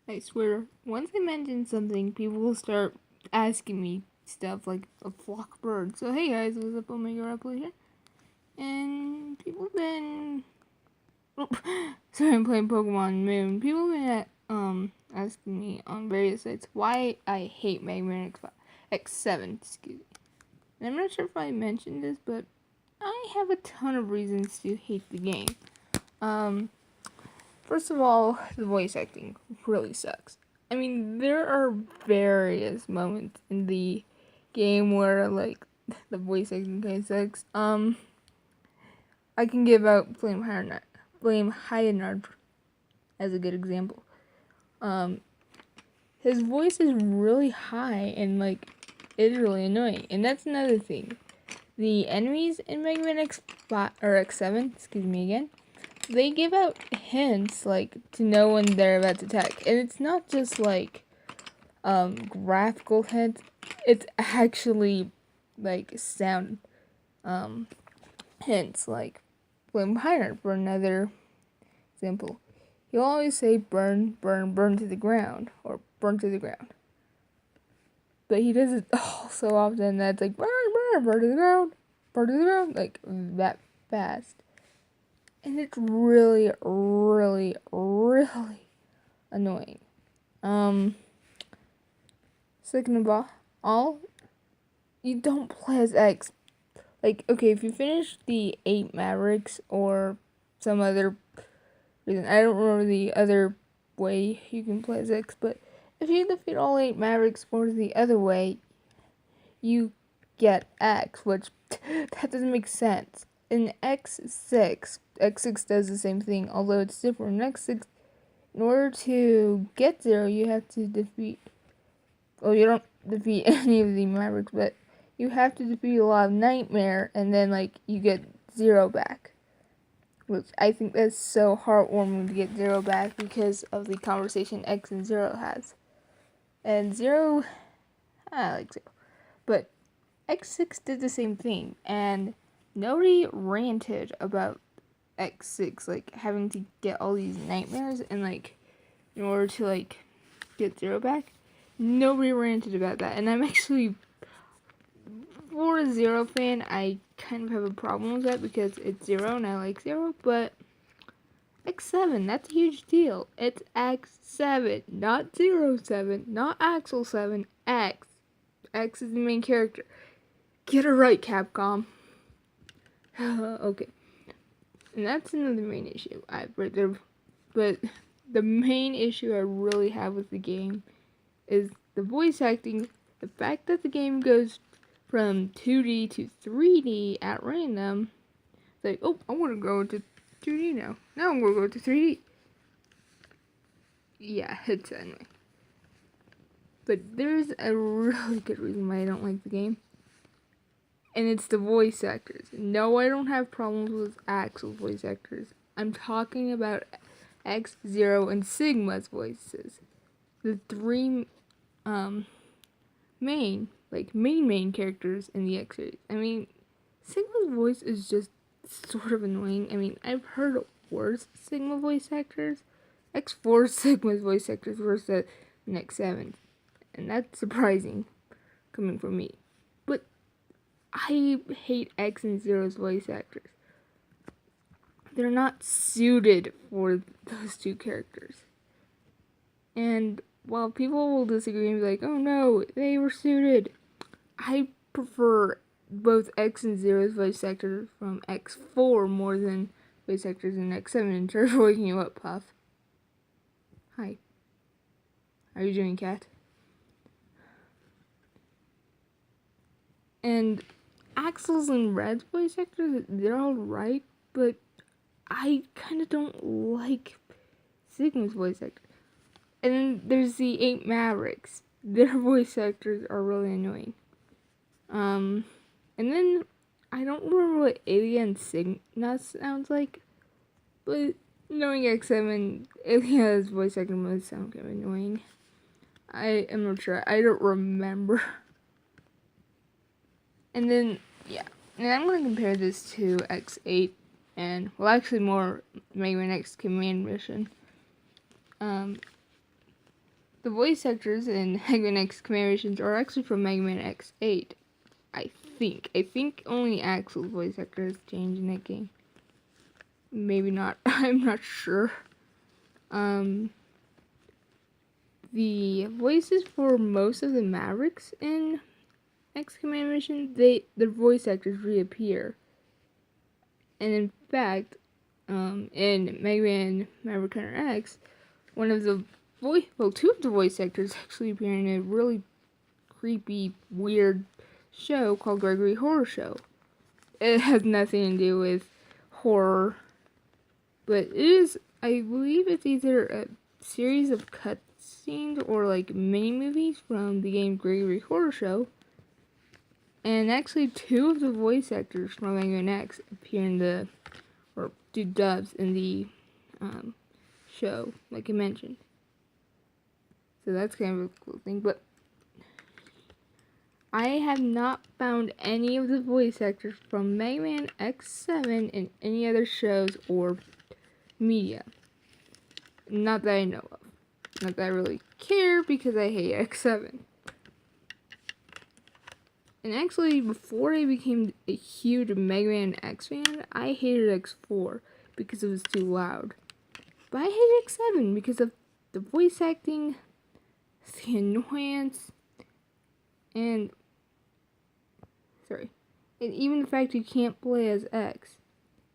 I swear, once I mention something, people will start asking me stuff like a flock of birds. So hey guys, what's up, Omega Repli here? And people have been sorry, I'm playing Pokemon Moon. People have been asking me on various sites why I hate Megaman X7, excuse me. And I'm not sure if I mentioned this, but I have a ton of reasons to hate the game. First of all, the voice acting really sucks. I mean, there are various moments in the game where, like, the voice acting kind of sucks. I can give out Flame Hyaenard as a good example. His voice is really high and, like, it's really annoying. And that's another thing. The enemies in Mega Man X7, excuse me again, they give out hints, like, to know when they're about to attack. And it's not just, like, graphical hints. It's actually, like, sound, hints, like, Flame Hyaenard, for another example. He'll always say, burn, burn, burn to the ground, or burn to the ground. But he does it so often that it's like, burn, burn, burn to the ground, burn to the ground, like, that fast. And it's really, really, really annoying. Second of all, you don't play as X. Like, okay, if you finish the 8 Mavericks or some other reason, I don't remember the other way you can play as X, but if you defeat all 8 Mavericks or the other way, you get X, which that doesn't make sense. In X6 does the same thing, although it's different. In X6, in order to get 0, you have to defeat, well, you don't defeat any of the Mavericks, but you have to defeat a lot of Nightmare, and then, like, you get 0 back. Which I think that's so heartwarming to get 0 back because of the conversation X and 0 has. And 0, I like 0. But X6 did the same thing, and nobody ranted about X6, like, having to get all these nightmares, and, like, in order to, like, get 0 back. Nobody ranted about that, and I'm actually, for a 0 fan, I kind of have a problem with that, because it's 0, and I like 0, but X7, that's a huge deal. It's X7, not 07, not Axel 7, X. X is the main character. Get it right, Capcom. Okay. And that's another main issue I have right there. But the main issue I really have with the game is the voice acting. The fact that the game goes from 2D to 3D at random. It's like, oh, I want to go into 2D now. Now I'm going to go to 3D. Yeah, it's annoying. But there's a really good reason why I don't like the game. And it's the voice actors. No, I don't have problems with Axel's voice actors. I'm talking about X, Zero, and Sigma's voices. The three main characters in the X series. I mean, Sigma's voice is just sort of annoying. I mean, I've heard worse Sigma voice actors. X4 Sigma's voice actors worse than X7. And that's surprising coming from me. But I hate X and Zero's voice actors. They're not suited for those two characters. And while people will disagree and be like, oh no, they were suited, I prefer both X and Zero's voice actors from X4 more than voice actors in X7. In terms of waking you up, Puff. Hi. How are you doing, cat? And Axel's and Red's voice actors, they're alright, but I kind of don't like Sigma's voice actor. And then there's the 8 Mavericks. Their voice actors are really annoying. And then I don't remember what Alien Sigma sounds like, but knowing X7, Alien's voice actor must sound kind of annoying. I am not sure. I don't remember. And then, yeah. And I'm going to compare this to X8 and, well, actually more Mega Man X Command Mission. the voice actors in Mega Man X Command Missions are actually from Mega Man X8. I think only Axel's voice actor has changed in that game. Maybe not. I'm not sure. The voices for most of the Mavericks in X Command Mission, their voice actors reappear. And in fact, in Mega Man Maverick Hunter X, two of the voice actors actually appear in a really creepy, weird show called Gregory Horror Show. It has nothing to do with horror, but it is, I believe it's either a series of cutscenes or like mini movies from the game Gregory Horror Show. And actually, two of the voice actors from Mega Man X appear or do dubs in the show, like I mentioned. So that's kind of a cool thing. But I have not found any of the voice actors from Mega Man X7 in any other shows or media. Not that I know of. Not that I really care, because I hate X7. And actually, before I became a huge Mega Man X fan, I hated X4 because it was too loud. But I hated X7 because of the voice acting, the annoyance, and even the fact you can't play as X.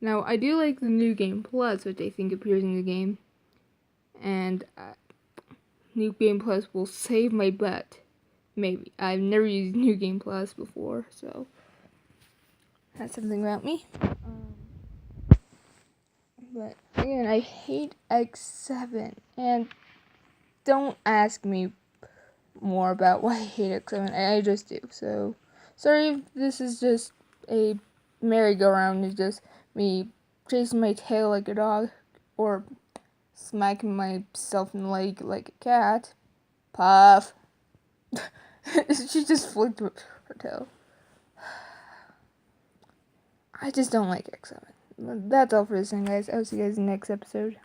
Now, I do like the New Game Plus, which I think appears in the game, and New Game Plus will save my butt. Maybe. I've never used New Game Plus before, so that's something about me. But again, I hate X7, and don't ask me more about why I hate X7. I just do. So sorry if this is just a merry-go-round. It's just me chasing my tail like a dog, or smacking myself in the leg like a cat. Puff. She just flicked her tail. I just don't like X7. That's all for this thing, guys. I'll see you guys in the next episode.